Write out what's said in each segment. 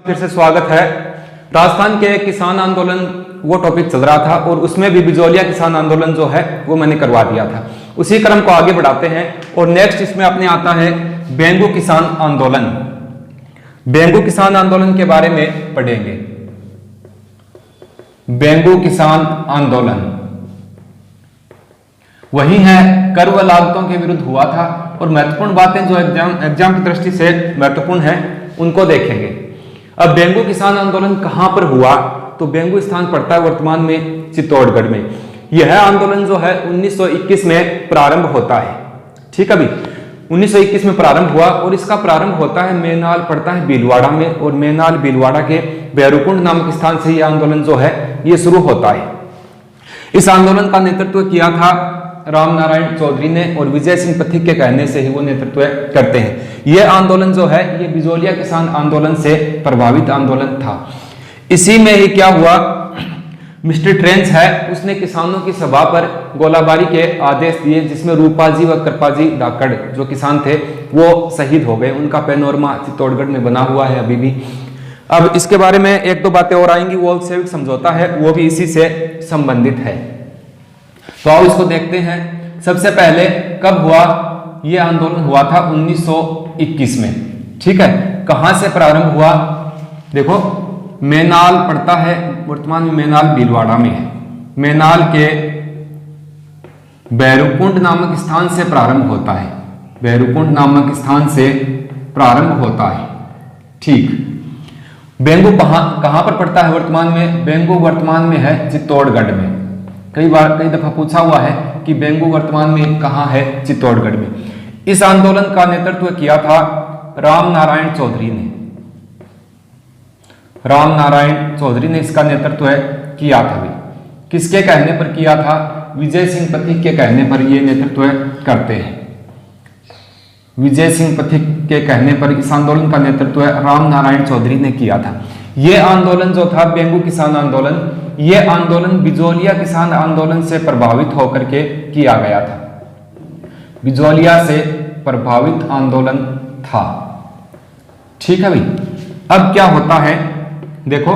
फिर से स्वागत है। राजस्थान के किसान आंदोलन वो टॉपिक चल रहा था और उसमें भी बिजौलिया किसान आंदोलन जो है वो मैंने करवा दिया था। उसी क्रम को आगे बढ़ाते हैं और नेक्स्ट इसमें अपने आता है बेंगू किसान आंदोलन। बेंगू किसान आंदोलन के बारे में पढ़ेंगे। बेंगू किसान आंदोलन वही है, कर व लागतों के विरुद्ध हुआ था और महत्वपूर्ण बातें जो एग्जाम की दृष्टि से महत्वपूर्ण है उनको देखेंगे। अब बेंगू किसान आंदोलन कहां पर हुआ, तो बेंगू स्थान पड़ता है वर्तमान में चित्तौड़गढ़ में। यह आंदोलन जो है 1921 में प्रारंभ होता है। ठीक है, अभी 1921 में प्रारंभ हुआ और इसका प्रारंभ होता है मेनाल पड़ता है भीलवाड़ा में, और मेनाल भीलवाड़ा के भैरूकुंड नामक स्थान से यह आंदोलन जो है ये शुरू होता है। इस आंदोलन का नेतृत्व किया था राम नारायण चौधरी ने और विजय सिंह पथिक के कहने से ही वो नेतृत्व करते हैं। यह आंदोलन जो है ये बिजौलिया किसान आंदोलन से प्रभावित आंदोलन था। इसी में ही क्या हुआ, मिस्टर ट्रेंच है उसने किसानों की सभा पर गोलाबारी के आदेश दिए, जिसमें रूपाजी व कृपाजी धाकड़ जो किसान थे वो शहीद हो गए। उनका पैनोरमा चित्तौड़गढ़ में बना हुआ है अभी भी। अब इसके बारे में एक दो बातें और आएंगी। वो सेविक समझौता है वो भी इसी से संबंधित है, तो आओ इसको देखते हैं। सबसे पहले कब हुआ, यह आंदोलन हुआ था 1921 में। ठीक है, कहां से प्रारंभ हुआ, देखो मेनाल पड़ता है वर्तमान में मेनाल भीलवाड़ा में है। मेनाल के भैरूकुंड नामक स्थान से प्रारंभ होता है। भैरूकुंड नामक स्थान से प्रारंभ होता है। ठीक, बेंगू कहां पर पड़ता है वर्तमान में, बेंगू वर्तमान में है चित्तौड़गढ़ में। कई दफा पूछा हुआ है कि बेंगू वर्तमान में कहां है, चित्तौड़गढ़ में। इस आंदोलन का नेतृत्व किया था राम नारायण चौधरी ने। राम नारायण चौधरी ने इसका नेतृत्व किया था। भी किसके कहने पर किया था, विजय सिंह पथिक के कहने पर यह नेतृत्व करते हैं। विजय सिंह पथिक के कहने पर इस आंदोलन का नेतृत्व राम नारायण चौधरी ने किया था। यह आंदोलन जो था बेंगू किसान आंदोलन, यह आंदोलन बिजौलिया किसान आंदोलन से प्रभावित होकर के किया गया था। बिजौलिया से प्रभावित आंदोलन था। ठीक है भाई, अब क्या होता है, देखो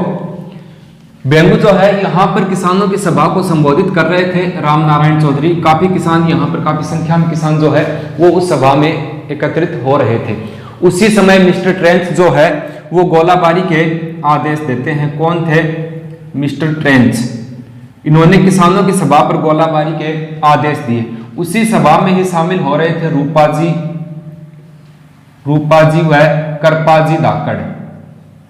बेंगू जो है यहां पर किसानों की सभा को संबोधित कर रहे थे राम नारायण चौधरी। काफी किसान यहां पर, काफी संख्या में किसान जो है वो उस सभा में एकत्रित हो रहे थे। उसी समय मिस्टर ट्रेंच जो है वो गोलाबारी के आदेश देते हैं। कौन थे, मिस्टर ट्रेंच। इन्होंने किसानों की सभा पर गोलाबारी के आदेश दिए। उसी सभा में ही शामिल हो रहे थे रूपाजी व कृपाजी धाकड़।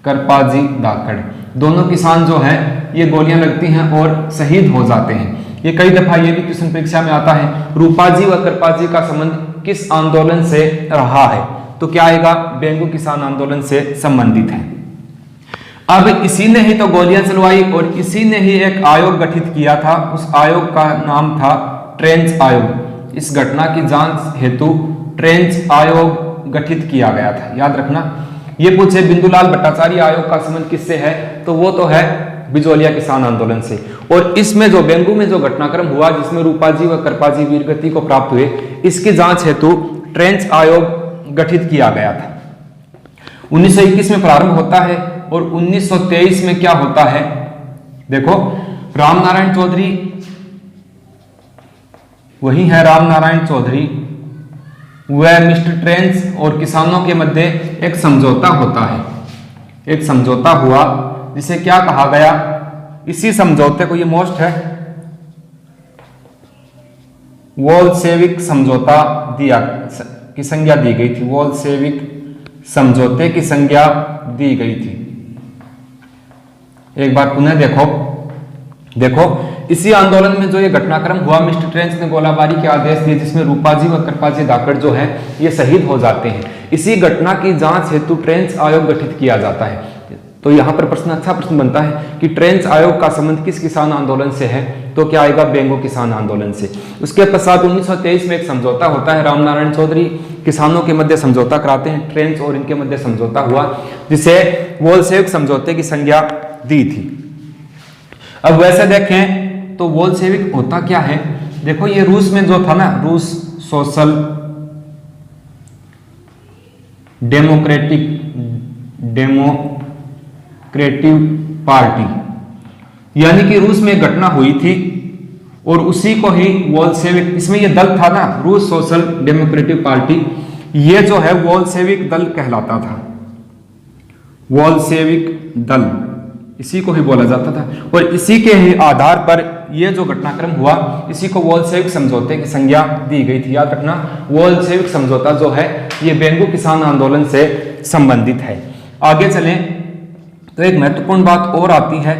कृपाजी धाकड़ दोनों किसान जो हैं ये गोलियां लगती हैं और शहीद हो जाते हैं। ये कई दफा ये भी क्वेश्चन परीक्षा में आता है, रूपाजी व कृपाजी का संबंध किस आंदोलन से रहा है, तो क्या आएगा, बेंगू किसान आंदोलन से संबंधित है। अब इसी ने ही तो गोलियां चलवाई और इसी ने ही एक आयोग गठित किया था। उस आयोग का नाम था ट्रेंच आयोग। इस घटना की जांच हेतु ट्रेंच आयोग गठित किया गया था, याद रखना। ये पूछे बिंदुलाल भट्टाचार्य आयोग का संबंध किससे है, तो वो तो है बिजौलिया किसान आंदोलन से। और इसमें जो बेंगू में जो घटनाक्रम हुआ जिसमें रूपाजी व कृपाजी वीरगति को प्राप्त हुए, इसकी जांच हेतु ट्रेंच आयोग गठित किया गया था। 1921 में प्रारंभ होता है और 1923 में क्या होता है, देखो राम नारायण चौधरी, वही है राम नारायण चौधरी, वह मिस्टर ट्रेंच और किसानों के मध्य एक समझौता होता है। एक समझौता हुआ जिसे क्या कहा गया, इसी समझौते को, ये मोस्ट है, वोल्शेविक समझौता दिया की संज्ञा दी गई थी। वोल्शेविक समझौते की संज्ञा दी गई थी। एक बार पुनः देखो इसी आंदोलन में जो ये घटनाक्रम हुआ, मिस्टर ट्रेंच ने गोलाबारी के आदेश दिए जिसमें रूपाजी व कृपाजी धाकड़ जो है ये शहीद हो जाते हैं। इसी घटना की जांच हेतु ट्रेंच आयोग गठित किया जाता है। तो यहां पर अच्छा प्रश्न बनता है कि ट्रेंच आयोग का संबंध किस किसान आंदोलन से है, तो क्या आएगा, बेंगू किसान आंदोलन से। उसके पश्चात 1923 में एक समझौता होता है। राम नारायण चौधरी किसानों के मध्य समझौता कराते हैं, ट्रेंच और इनके मध्य समझौता हुआ जिसे वोल्शेविक समझौते की संज्ञा दी थी। अब वैसे देखें तो वोल्शेविक होता क्या है, देखो ये रूस में जो था ना, रूस सोशल डेमोक्रेटिक डेमोक्रेटिक पार्टी, यानी कि रूस में घटना हुई थी और उसी को ही वोल्शेविक, इसमें ये दल था ना रूस सोशल डेमोक्रेटिक पार्टी, ये जो है वोल्शेविक दल कहलाता था, वोल्शेविक दल इसी को ही बोला जाता था। और इसी के ही आधार पर ये जो घटनाक्रम हुआ इसी को वोल्शेविक समझौते की संज्ञा दी गई थी। याद रखना, वोल्शेविक समझौता जो है ये बेंगू किसान आंदोलन से संबंधित है। आगे चलें तो एक महत्वपूर्ण बात और आती है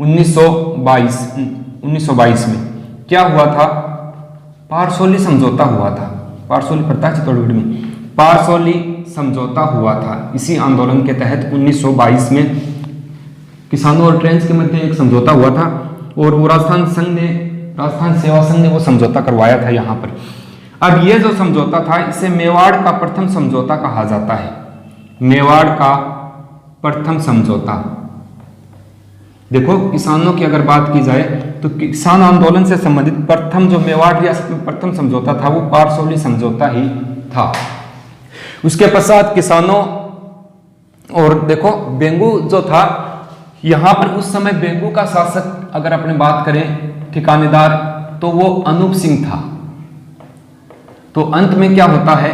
1922 में क्या हुआ था, पारसोली समझौता हुआ था। पारसोली पढ़ता है चित्तौड़गढ़ में, पारसोली समझौता हुआ था। इसी आंदोलन के तहत 1922 में किसानों और ट्रेंच के मध्य एक समझौता हुआ था और वो राजस्थान सेवा संघ ने वो समझौता करवाया था यहाँ पर। अब ये जो समझौता था इसे मेवाड़ का प्रथम समझौता कहा जाता है। मेवाड़ का प्रथम समझौता। देखो किसानों की अगर बात की जाए तो किसान आंदोलन से संबंधित प्रथम जो मेवाड़ रियासत में प्रथम समझौता था वो पारसोली समझौता ही था। उसके पश्चात किसानों और देखो बेंगू जो था यहां पर उस समय बेंगू का शासक अगर अपने बात करें ठिकानेदार तो वो अनूप सिंह था। तो अंत में क्या होता है,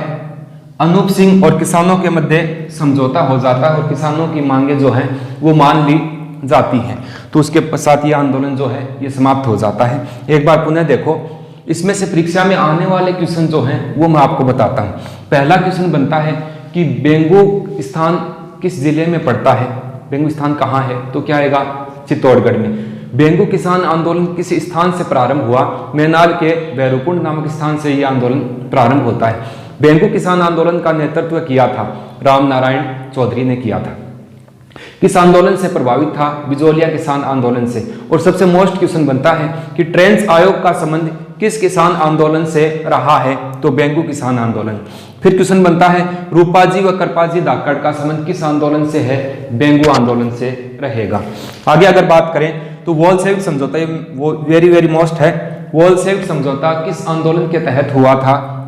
अनूप सिंह और किसानों के मध्य समझौता हो जाता है और किसानों की मांगे जो है वो मान ली जाती है। तो उसके पश्चात ये आंदोलन जो है ये समाप्त हो जाता है। एक बार पुनः देखो, इसमें से परीक्षा में आने वाले क्वेश्चन जो हैं वो मैं आपको बताता हूँ। पहला क्वेश्चन बनता है कि बेंगू स्थान किस जिले में पड़ता है, बेंगू स्थान कहाँ है, तो क्या आएगा चित्तौड़गढ़ में। बेंगू किसान आंदोलन किस स्थान से प्रारंभ हुआ, मैनाल के भैरवकुंड नामक स्थान से यह आंदोलन प्रारंभ होता है। बेंगू किसान आंदोलन का नेतृत्व किया था राम नारायण चौधरी ने किया था। किस आंदोलन से प्रभावित था, बिजोलिया किसान आंदोलन से। और सबसे मोस्ट क्वेश्चन बनता है कि ट्रेंच आयोग का संबंध किस किसान आंदोलन से रहा है, तो बेंगू किसान आंदोलन। फिर क्वेश्चन बनता है रूपाजी व करपाजी धाकड़ का संबंध किस आंदोलन से है, बेंगू आंदोलन से रहेगा। आगे अगर बात करें तो वोल्शेविक समझौता, वो वेरी वेरी मोस्ट है। वोल्शेविक समझौता किस आंदोलन के तहत हुआ था,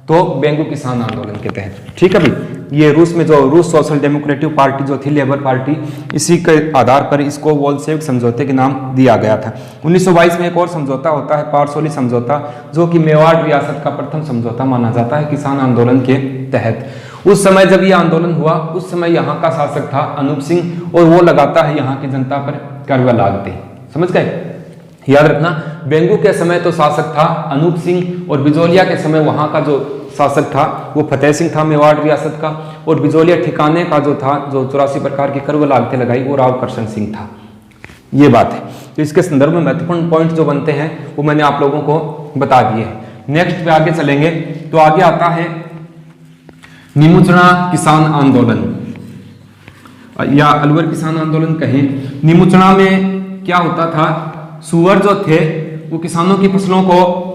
तो बेंगू किसान आंदोलन के तहत। ठीक है भाई, ये रूस में जो रूस सोशल डेमोक्रेटिक पार्टी जो थी लेबर पार्टी, इसी के आधार पर इसको वोल्शेविक समझौते के नाम दिया गया था। 1922 में एक और समझौता होता है पारसोली समझौता, जो कि मेवाड़ रियासत का प्रथम समझौता माना जाता है किसान आंदोलन के तहत। उस समय जब यह आंदोलन हुआ उस समय यहाँ का शासक था अनूप सिंह और वो लगाता है यहाँ की जनता पर कर व लागते। समझ गए, याद रखना बेंगू के समय तो शासक था अनूप सिंह और बिजोलिया के समय वहां का जो शासक था वो फतेह सिंह था मेवाड़ रियासत का, और बिजोलिया ठिकाने का जो था जो 84 प्रकार की कर व लागते लगाई वो राव करशन सिंह था। ये बात है। तो इसके संदर्भ में महत्वपूर्ण पॉइंट जो बनते हैं वो मैंने आप लोगों को बता दिए हैं। नेक्स्ट पे आगे चलेंगे तो आगे आता है निमुचना किसान आंदोलन या अलवर किसान आंदोलन कहें। निमुचना में क्या होता था, सुअर जो थे वो किसानों की फसलों को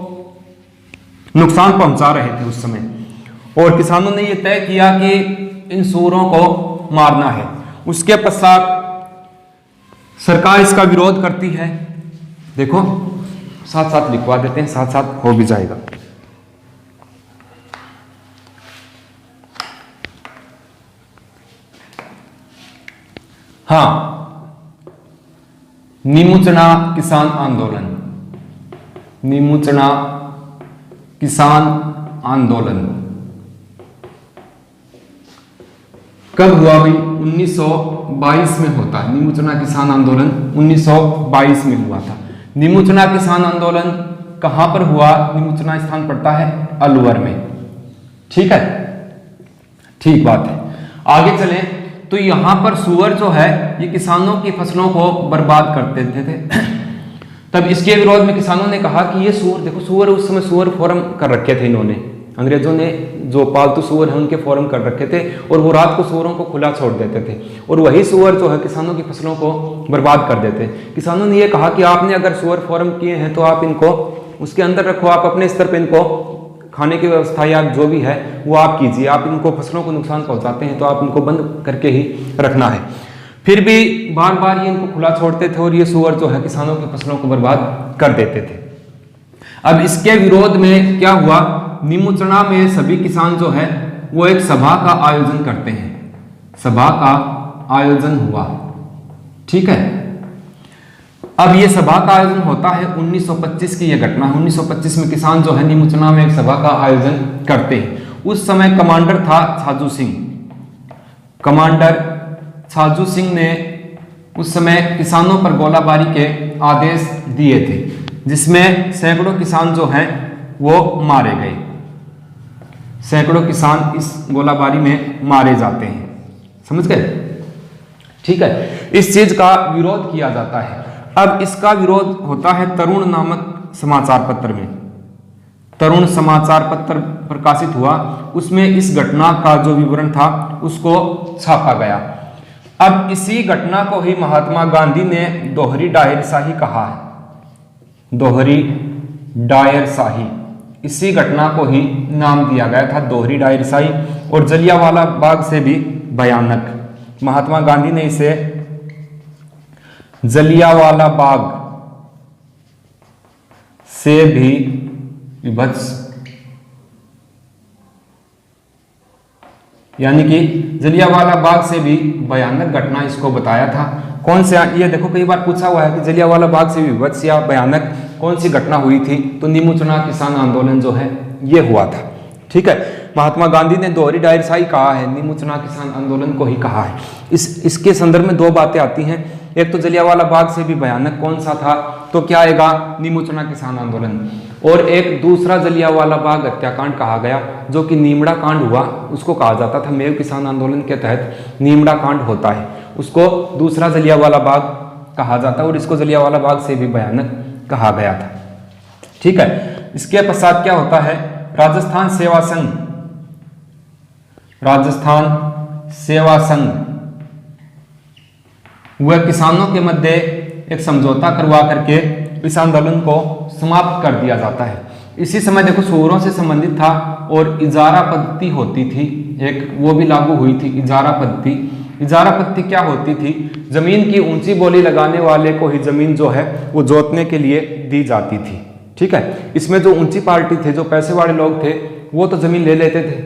नुकसान पहुंचा रहे थे उस समय, और किसानों ने यह तय किया कि इन सुअरों को मारना है। उसके पश्चात सरकार इसका विरोध करती है। देखो साथ साथ लिखवा देते हैं, साथ साथ हो भी जाएगा। हाँ, निमुचना किसान आंदोलन, निमुचना किसान आंदोलन कब हुआ भाई, 1922 में होता है। निमुचना किसान आंदोलन 1922 में हुआ था। निमुचना किसान आंदोलन कहां पर हुआ, निमुचना स्थान पड़ता है अलवर में। ठीक है, ठीक बात है। आगे चलें तो यहां पर सुअर जो है ये किसानों की फसलों को बर्बाद कर देते थे। तब इसके विरोध में किसानों ने कहा कि ये सुअर, देखो सुअर उस समय सुअर फॉर्म कर रखे थे इन्होंने, अंग्रेजों ने जो पालतू सुअर है उनके फॉर्म कर रखे थे और वो रात को सुअरों को खुला छोड़ देते थे और वही सुअर जो है किसानों की फसलों को बर्बाद कर देते। किसानों ने ये कहा कि आपने अगर सुअर फॉर्म किए हैं तो आप इनको उसके अंदर रखो, आप अपने स्तर पर इनको खाने की व्यवस्था या जो भी है वो आप कीजिए, आप इनको फसलों को नुकसान पहुंचाते हैं तो आप इनको बंद करके ही रखना है। फिर भी बार बार ये इनको खुला छोड़ते थे और ये सुअर जो है किसानों की फसलों को बर्बाद कर देते थे। अब इसके विरोध में क्या हुआ, निमुचना में सभी किसान जो है वो एक सभा का आयोजन करते हैं। सभा का आयोजन हुआ ठीक है। अब ये सभा का आयोजन होता है 1925 की ये घटना है। 1925 में किसान जो है नीमूचना में एक सभा का आयोजन करते हैं। उस समय कमांडर था छाजू सिंह। कमांडर छाजू सिंह ने उस समय किसानों पर गोलाबारी के आदेश दिए थे, जिसमें सैकड़ों किसान जो हैं वो मारे गए। सैकड़ों किसान इस गोलाबारी में मारे जाते हैं, समझ गए, ठीक है। इस चीज का विरोध किया जाता है। अब इसका विरोध होता है तरुण नामक समाचार पत्र में। तरुण समाचार पत्र प्रकाशित हुआ, उसमें इस घटना का जो विवरण था उसको छापा गया। अब इसी घटना को ही महात्मा गांधी ने दोहरी डायरशाही कहा है। दोहरी डायरशाही, इसी घटना को ही नाम दिया गया था दोहरी डायरशाही, और जलियांवाला बाग से भी भयानक। महात्मा गांधी ने इसे जलियांवाला बाग से भी विभत्स, यानी कि जलियांवाला बाग से भी भयानक घटना इसको बताया था। कौन से, ये देखो कई बार पूछा हुआ है कि जलियांवाला बाग से भी विभत्स या भयानक कौन सी घटना हुई थी, तो नीमूचना किसान आंदोलन जो है ये हुआ था, ठीक है। महात्मा गांधी ने दोहरी डायरशाही कहा है, नीमूचना किसान आंदोलन को ही कहा है। इसके संदर्भ में दो बातें आती हैं। एक तो जलियांवाला बाग से भी भयानक कौन सा था, तो क्या आएगा, नीमूचना किसान आंदोलन। और एक दूसरा जलियांवाला बाग हत्याकांड कहा गया, जो कि नीमड़ा कांड हुआ, उसको कहा जाता था। मेव किसान आंदोलन के तहत नीमड़ा कांड होता है, उसको दूसरा जलियांवाला बाग कहा जाता है, और इसको जलियांवाला बाग से भी भयानक कहा गया था, ठीक है। इसके पश्चात क्या होता है, राजस्थान सेवा संघ, राजस्थान सेवा संघ वह किसानों के मध्य एक समझौता करवा करके इस आंदोलन को समाप्त कर दिया जाता है। इसी समय देखो सूरों से संबंधित था, और इजारा पद्धति होती थी एक, वो भी लागू हुई थी, इजारा पद्धति। इजारा पद्धति क्या होती थी, जमीन की ऊंची बोली लगाने वाले को ही जमीन जो है वो जोतने के लिए दी जाती थी, ठीक है। इसमें जो ऊंची पार्टी थे, जो पैसे वाले लोग थे, वो तो जमीन ले लेते थे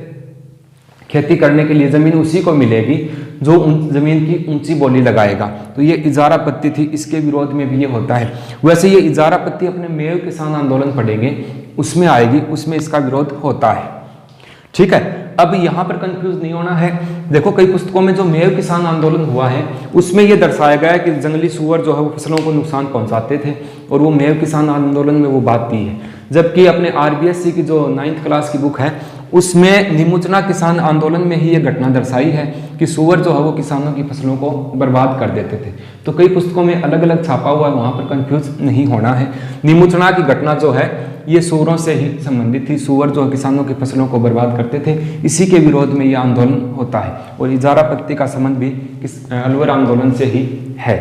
खेती करने के लिए, जमीन उसी को मिलेगी जो जमीन की ऊंची बोली लगाएगा। तो ये इजारा पत्ती थी, इसके विरोध में भी ये होता है। वैसे ये इजारा पत्ती अपने मेव किसान आंदोलन पढ़ेंगे उसमें आएगी, उसमें इसका विरोध होता है, ठीक है। अब यहाँ पर कंफ्यूज नहीं होना है। देखो कई पुस्तकों में जो मेव किसान आंदोलन हुआ है उसमें यह दर्शाया गया है कि जंगली सुअर जो है वो फसलों को नुकसान पहुंचाते थे, और वो मेव किसान आंदोलन में वो बात दी है। जबकि अपने RBSC की जो 9th क्लास की बुक है उसमें नीमूचना किसान आंदोलन में ही ये घटना दर्शाई है कि सुअर जो है वो किसानों की फसलों को बर्बाद कर देते थे। तो कई पुस्तकों में अलग अलग छापा हुआ है, वहां पर कंफ्यूज नहीं होना है। नीमूचना की घटना जो है ये सुअरों से ही संबंधित थी। सुअर जो किसानों की फसलों को बर्बाद करते थे, इसी के विरोध में ये आंदोलन होता है। और इजारा पत्ती का संबंध भी अलवर आंदोलन से ही है।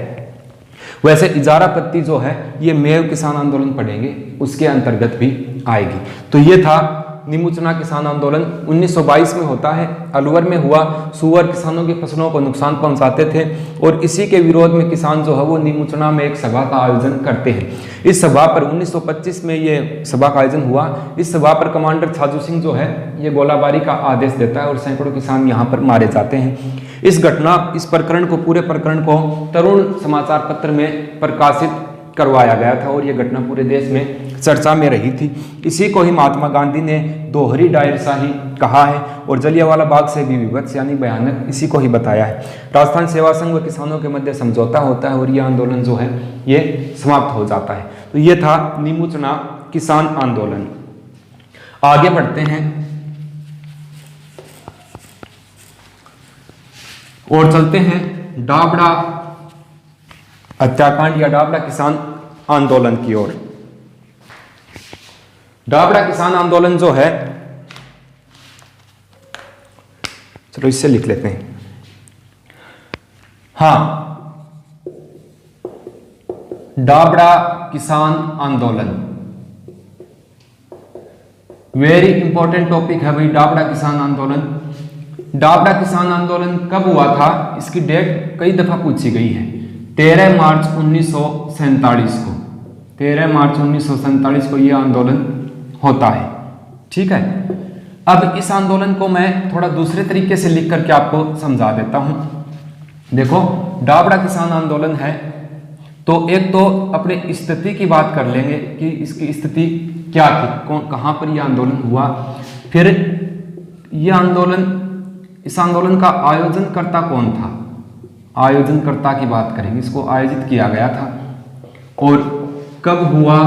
वैसे इजारा पत्ती जो है ये मेव किसान आंदोलन पढ़ेंगे उसके अंतर्गत भी आएगी। तो ये था नीमूचना किसान आंदोलन 1922 में होता है, अलवर में हुआ। सुअर किसानों की फसलों को नुकसान पहुंचाते थे, और इसी के विरोध में किसान जो है वो नीमूचना में एक सभा का आयोजन करते हैं। इस सभा पर 1925 में ये सभा का आयोजन हुआ। इस सभा पर कमांडर छाजू सिंह जो है ये गोलाबारी का आदेश देता है, और सैकड़ों किसान यहाँ पर मारे जाते हैं। इस घटना, इस प्रकरण को, पूरे प्रकरण को तरुण समाचार पत्र में प्रकाशित करवाया गया था, और यह घटना पूरे देश में चर्चा में रही थी। इसी को ही महात्मा गांधी ने दोहरी डायरशाही कहा है, और जलियांवाला बाग से भी विभत्स यानी भयानक, इसी को ही बताया है। राजस्थान सेवा संघ व किसानों के मध्य समझौता होता है, और यह आंदोलन जो है ये समाप्त हो जाता है। तो ये था नीमूचना किसान आंदोलन। आगे बढ़ते हैं और चलते हैं डाबड़ा हत्याकांड या डाबड़ा किसान आंदोलन की ओर। डाबड़ा किसान आंदोलन जो है, चलो इससे लिख लेते हैं। हाँ, डाबड़ा किसान आंदोलन वेरी इंपॉर्टेंट टॉपिक है भाई। डाबड़ा किसान आंदोलन, डाबड़ा किसान आंदोलन कब हुआ था, इसकी डेट कई दफा पूछी गई है। 13 मार्च 1947 को, 13 मार्च 1947 को यह आंदोलन होता है, ठीक है। अब इस आंदोलन को मैं थोड़ा दूसरे तरीके से लिख करके आपको समझा देता हूं। देखो डाबड़ा किसान आंदोलन है, तो एक तो अपने स्थिति की बात कर लेंगे कि इसकी स्थिति क्या थी, कहाँ पर यह आंदोलन हुआ। फिर यह आंदोलन, इस आंदोलन का आयोजनकर्ता कौन था, आयोजनकर्ता की बात करेंगे, इसको आयोजित किया गया था और कब हुआ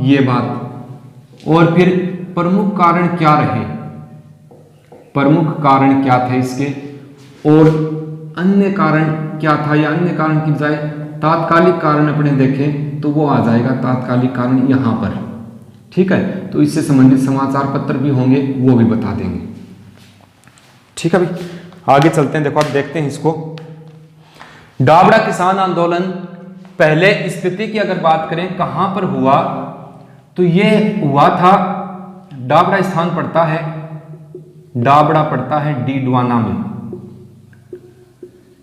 ये बात, और फिर प्रमुख कारण क्या रहे, प्रमुख कारण क्या थे इसके, और अन्य कारण क्या था, या अन्य कारण की बजाय तात्कालिक कारण अपने देखें तो वो आ जाएगा तात्कालिक कारण यहाँ पर। ठीक है, तो इससे संबंधित समाचार पत्र भी होंगे, वो भी बता देंगे। ठीक है भाई, आगे चलते हैं। देखो आप देखते हैं इसको, डाबड़ा किसान आंदोलन पहले स्थिति की अगर बात करें कहां पर हुआ, तो ये हुआ था, डाबड़ा स्थान पड़ता है, डाबड़ा पड़ता है डीडवाना में,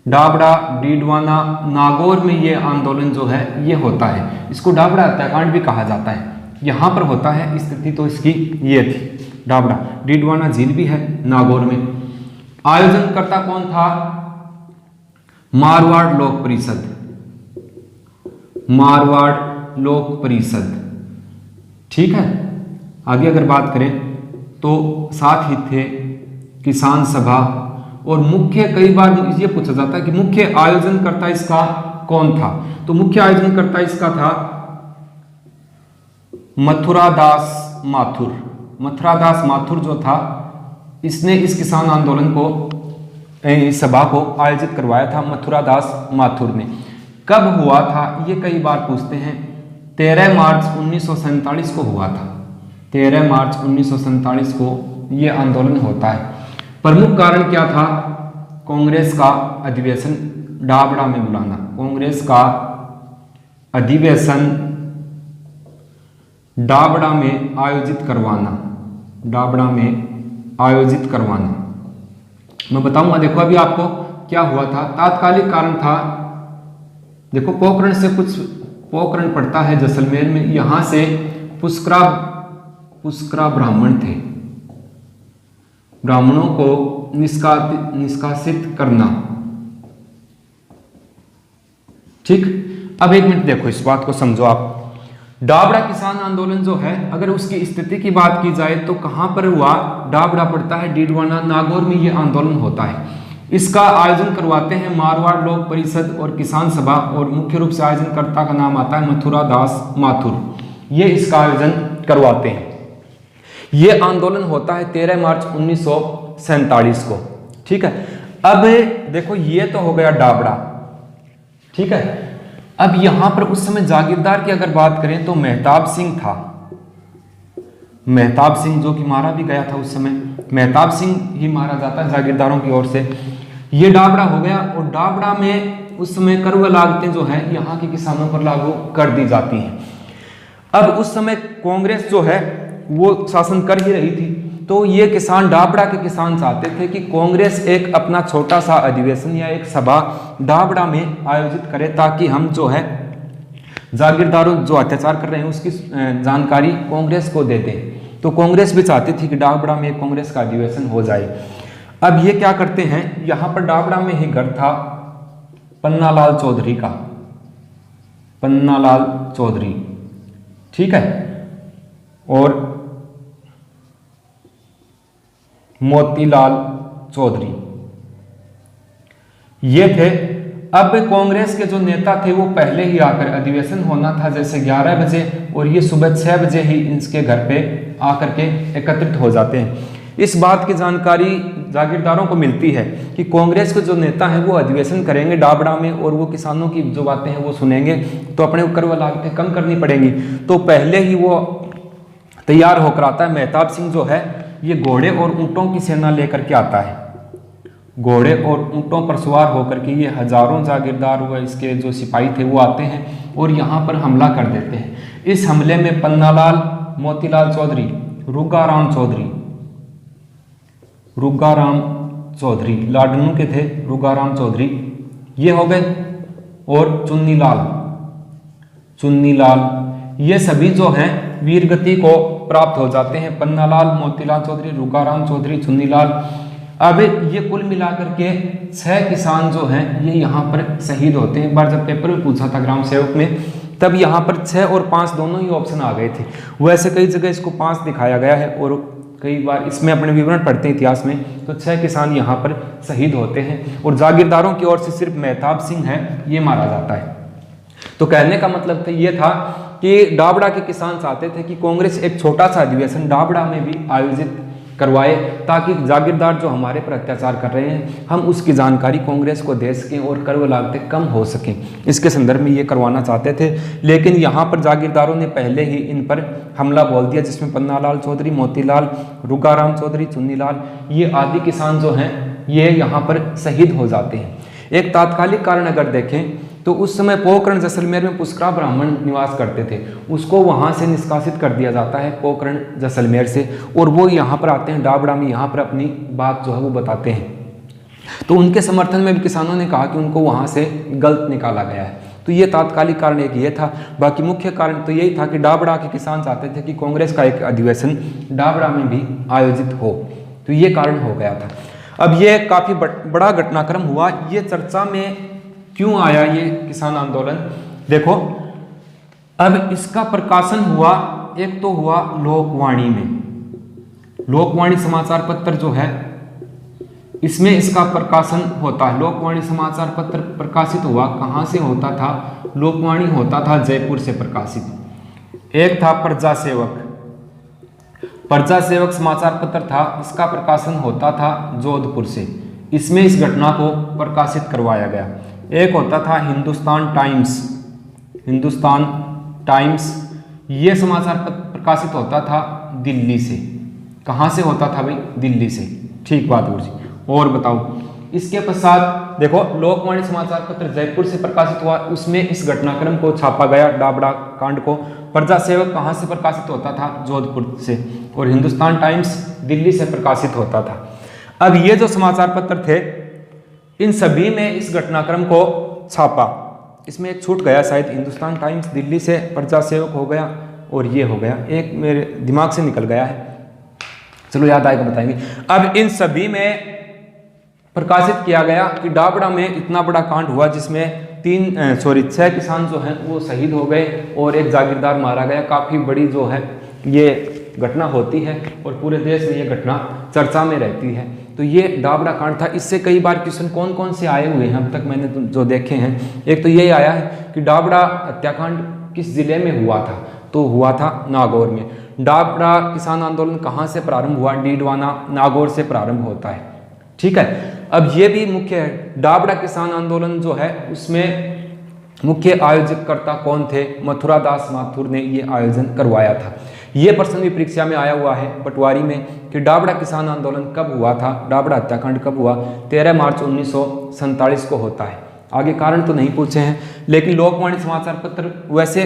डाबड़ा डीडवाना नागौर में ये आंदोलन जो है ये होता है। इसको डाबड़ा हत्याकांड भी कहा जाता है, यहां पर होता है। स्थिति तो इसकी ये थी, डाबड़ा डीडवाना झील भी है नागौर में। आयोजनकर्ता कौन था, मारवाड़ लोक परिषद, मारवाड़ लोक परिषद। ठीक है, आगे अगर बात करें तो साथ ही थे किसान सभा, और मुख्य, कई बार ये पूछा जाता है कि मुख्य आयोजनकर्ता इसका कौन था, तो मुख्य आयोजनकर्ता इसका था मथुरादास माथुर। मथुरादास माथुर जो था, इसने इस किसान आंदोलन को, इस सभा को आयोजित करवाया था मथुरादास माथुर ने। कब हुआ था ये कई बार पूछते हैं, 13 मार्च 1947 को हुआ था, 13 मार्च 1947 को ये आंदोलन होता है। प्रमुख कारण क्या था, कांग्रेस का अधिवेशन डाबड़ा में बुलाना, कांग्रेस का अधिवेशन डाबड़ा में आयोजित करवाना, डाबड़ा में आयोजित करवाना। मैं बताऊंगा, देखो अभी आपको क्या हुआ था। तात्कालिक कारण था, देखो पोखरण से कुछ, पोखरण पड़ता है जैसलमेर में, यहां से पुष्करा ब्राह्मण थे, ब्राह्मणों को निष्कासित करना। ठीक, अब एक मिनट देखो, इस बात को समझो आप। डाबड़ा किसान आंदोलन जो है, अगर उसकी स्थिति की बात की जाए तो कहां पर हुआ, डाबड़ा पड़ता है डीडवाना नागौर में ये आंदोलन होता है। इसका आयोजन करवाते हैं मारवाड़ लोक परिषद और किसान सभा, और मुख्य रूप से आयोजनकर्ता का नाम आता है मथुरादास माथुर, ये इसका आयोजन करवाते हैं। ये आंदोलन होता है 13 मार्च 1947 को। ठीक है, अब देखो ये तो हो गया डाबड़ा। ठीक है, अब यहां पर उस समय जागीरदार की अगर बात करें तो मेहताब सिंह था, मेहताब सिंह जो कि मारा भी गया था उस समय, मेहताब सिंह ही मारा जाता है जागीरदारों की ओर से। ये डाबड़ा हो गया, और डाबड़ा में उस समय कर व लागतें जो है यहाँ के किसानों पर लागू कर दी जाती हैं। अब उस समय कांग्रेस जो है वो शासन कर ही रही थी, तो ये किसान, डाबड़ा के किसान चाहते थे कि कांग्रेस एक अपना छोटा सा अधिवेशन या एक सभा डाबड़ा में आयोजित करे, ताकि हम जो है जागीरदारों जो अत्याचार कर रहे हैं उसकी जानकारी कांग्रेस को दे दें। तो कांग्रेस भी चाहती थी कि डाबड़ा में कांग्रेस का अधिवेशन हो जाए। अब ये क्या करते हैं, यहाँ पर डाबड़ा में ही घर था पन्नालाल चौधरी का, पन्नालाल चौधरी। ठीक है, और मोतीलाल चौधरी ये थे। अब कांग्रेस के जो नेता थे वो पहले ही आकर, अधिवेशन होना था जैसे 11 बजे, और ये सुबह 6 बजे ही इनके घर पे आकर के एकत्रित हो जाते हैं। इस बात की जानकारी जागीरदारों को मिलती है कि कांग्रेस के जो नेता हैं वो अधिवेशन करेंगे डाबड़ा में, और वो किसानों की जो बातें हैं वो सुनेंगे, तो अपने कर व लागतें कम करनी पड़ेंगी। तो पहले ही वो तैयार होकर आता है। मेहताब सिंह जो है ये घोड़े और ऊंटों की सेना लेकर के आता है, घोड़े और ऊंटों पर सवार होकर के ये हजारों जागीरदार व इसके जो सिपाही थे वो आते हैं और यहाँ पर हमला कर देते हैं। इस हमले में पन्नालाल, मोतीलाल चौधरी, रुगाराम चौधरी लाडनू के थे, रुगाराम चौधरी ये हो गए, और चुन्नीलाल ये सभी जो हैं वीरगति को प्राप्त हो जाते हैं। पन्नालाल, मोतीलाल चौधरी, रुगाराम चौधरी, चुन्नीलाल। अब ये कुल मिलाकर के 6 किसान जो हैं ये यहाँ पर शहीद होते हैं। एक बार जब पेपर में पूछा था ग्राम सेवक में, तब यहाँ पर 6 और 5 दोनों ही ऑप्शन आ गए थे। वैसे कई जगह इसको 5 दिखाया गया है, और कई बार इसमें अपने विवरण पढ़ते हैं इतिहास में तो 6 किसान यहाँ पर शहीद होते हैं, और जागीरदारों की ओर से सिर्फ मेहताब सिंह है ये मारा जाता है। तो कहने का मतलब तो ये था कि डाबड़ा के किसान चाहते थे कि कांग्रेस एक छोटा सा अधिवेशन डाबड़ा में भी आयोजित करवाए, ताकि जागीरदार जो हमारे पर अत्याचार कर रहे हैं हम उसकी जानकारी कांग्रेस को दे सकें और कर व लागतें कम हो सकें। इसके संदर्भ में ये करवाना चाहते थे, लेकिन यहाँ पर जागीरदारों ने पहले ही इन पर हमला बोल दिया, जिसमें पन्नालाल चौधरी, मोतीलाल, रुगाराम चौधरी, चुन्नीलाल ये आदि किसान जो हैं ये यहाँ पर शहीद हो जाते हैं। एक तात्कालिक कारण अगर देखें तो उस समय पोकरण जैसलमेर में पुष्करा ब्राह्मण निवास करते थे, उसको वहाँ से निष्कासित कर दिया जाता है पोकरण जैसलमेर से, और वो यहाँ पर आते हैं डाबड़ा में, यहाँ पर अपनी बात जो है वो बताते हैं। तो उनके समर्थन में भी किसानों ने कहा कि उनको वहाँ से गलत निकाला गया है। तो ये तात्कालिक कारण एक ये था। बाकी मुख्य कारण तो यही था कि डाबड़ा के किसान चाहते थे कि कांग्रेस का एक अधिवेशन डाबड़ा में भी आयोजित हो, तो ये कारण हो गया था। अब ये काफ़ी बड़ा घटनाक्रम हुआ, ये चर्चा में क्यों आया ये किसान आंदोलन? देखो, अब इसका प्रकाशन हुआ, एक तो हुआ लोकवाणी में। लोकवाणी समाचार पत्र जो है इसमें इसका प्रकाशन होता है। लोकवाणी समाचार पत्र प्रकाशित हुआ कहाँ से होता था? लोकवाणी होता था जयपुर से प्रकाशित। एक था प्रजा सेवक, प्रजा सेवक समाचार पत्र था, इसका प्रकाशन होता था जोधपुर से। इसमें इस घटना को प्रकाशित करवाया गया। एक होता था हिंदुस्तान टाइम्स, हिंदुस्तान टाइम्स ये समाचार पत्र प्रकाशित होता था दिल्ली से। कहाँ से होता था भाई? दिल्ली से। ठीक बात गुरु जी। और बताओ, इसके पश्चात देखो लोकवाणी समाचार पत्र जयपुर से प्रकाशित हुआ, उसमें इस घटनाक्रम को छापा गया, डाबड़ा कांड को। प्रजा सेवक कहाँ से प्रकाशित होता था? जोधपुर से। और हिंदुस्तान टाइम्स दिल्ली से प्रकाशित होता था। अब ये जो समाचार पत्र थे इन सभी में इस घटनाक्रम को छापा। इसमें एक छूट गया शायद, हिंदुस्तान टाइम्स दिल्ली से प्रजा सेवक हो गया और ये हो गया, एक मेरे दिमाग से निकल गया है, चलो याद आएगा बताएंगे। अब इन सभी में प्रकाशित किया गया कि डाबड़ा में इतना बड़ा कांड हुआ जिसमें 6 किसान जो हैं वो शहीद हो गए और एक जागीरदार मारा गया। काफ़ी बड़ी जो है ये घटना होती है और पूरे देश में ये घटना चर्चा में रहती है। तो ये डाबड़ा कांड था। इससे कई बार क्वेश्चन कौन कौन से आए हुए हैं अब तक मैंने जो देखे हैं, एक तो यही आया है कि डाबड़ा हत्याकांड किस जिले में हुआ था? तो हुआ था नागौर में। डाबड़ा किसान आंदोलन कहाँ से प्रारंभ हुआ? डीडवाना नागौर से प्रारंभ होता है। ठीक है, अब ये भी मुख्य है। डाबड़ा किसान आंदोलन जो है उसमें मुख्य आयोजकर्ता कौन थे? मथुरा दास माथुर ने ये आयोजन करवाया था। ये प्रश्न भी परीक्षा में आया हुआ है पटवारी में कि डाबड़ा किसान आंदोलन कब हुआ था, डाबड़ा हत्याकांड कब हुआ? 13 मार्च 1947 को होता है। आगे कारण तो नहीं पूछे हैं, लेकिन लोकवाणी समाचार पत्र वैसे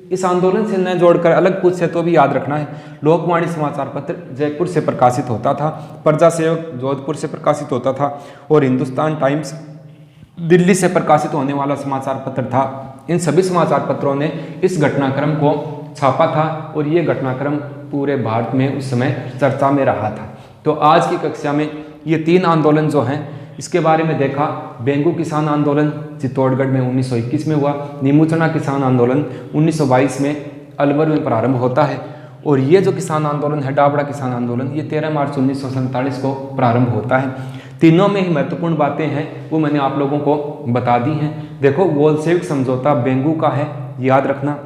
इस आंदोलन से न जोड़कर अलग पूछे तो भी याद रखना है। लोकवाणी समाचार पत्र जयपुर से प्रकाशित होता था, प्रजा सेवक जोधपुर से प्रकाशित होता था और हिंदुस्तान टाइम्स दिल्ली से प्रकाशित होने वाला समाचार पत्र था। इन सभी समाचार पत्रों ने इस घटनाक्रम को छापा था और ये घटनाक्रम पूरे भारत में उस समय चर्चा में रहा था। तो आज की कक्षा में ये 3 आंदोलन जो हैं इसके बारे में देखा। बेंगू किसान आंदोलन चित्तौड़गढ़ में 1921 में हुआ। नीमूचना किसान आंदोलन 1922 में अलवर में प्रारंभ होता है। और ये जो किसान आंदोलन है डाबड़ा किसान आंदोलन ये 13 मार्च 1947 को प्रारंभ होता है। तीनों में ही महत्वपूर्ण बातें हैं वो मैंने आप लोगों को बता दी हैं। देखो, बोल्शेविक समझौता बेंगू का है, याद रखना,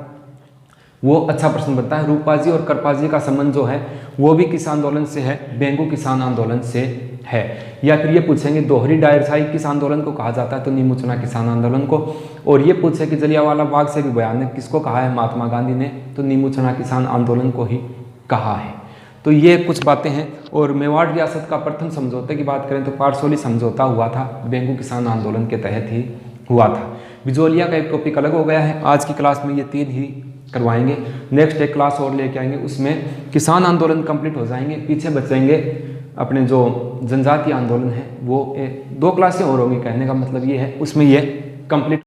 वो अच्छा प्रश्न बनता है। रूपाजी और करपाजी का संबंध जो है वो भी किसान आंदोलन से है, बेंगू किसान आंदोलन से है। या फिर ये पूछेंगे दोहरी डायरशाही किस आंदोलन को कहा जाता है? तो नीमूचना किसान आंदोलन को। और ये पूछे कि जलियांवाला बाग से भी भयानक किसको कहा है? महात्मा गांधी ने। तो नीमूचना किसान आंदोलन को ही कहा है। तो ये कुछ बातें हैं। और मेवाड़ रियासत का प्रथम समझौते की बात करें तो पारसोली समझौता हुआ था, बेंगू किसान आंदोलन के तहत ही हुआ था। बिजोलिया का एक टॉपिक अलग हो गया है। आज की क्लास में ये 3 ही करवाएंगे। नेक्स्ट एक क्लास और लेके आएंगे, उसमें किसान आंदोलन कंप्लीट हो जाएंगे। पीछे बचेंगे अपने जो जनजातीय आंदोलन है वो 2 क्लासें और होंगी। कहने का मतलब ये है उसमें ये कंप्लीट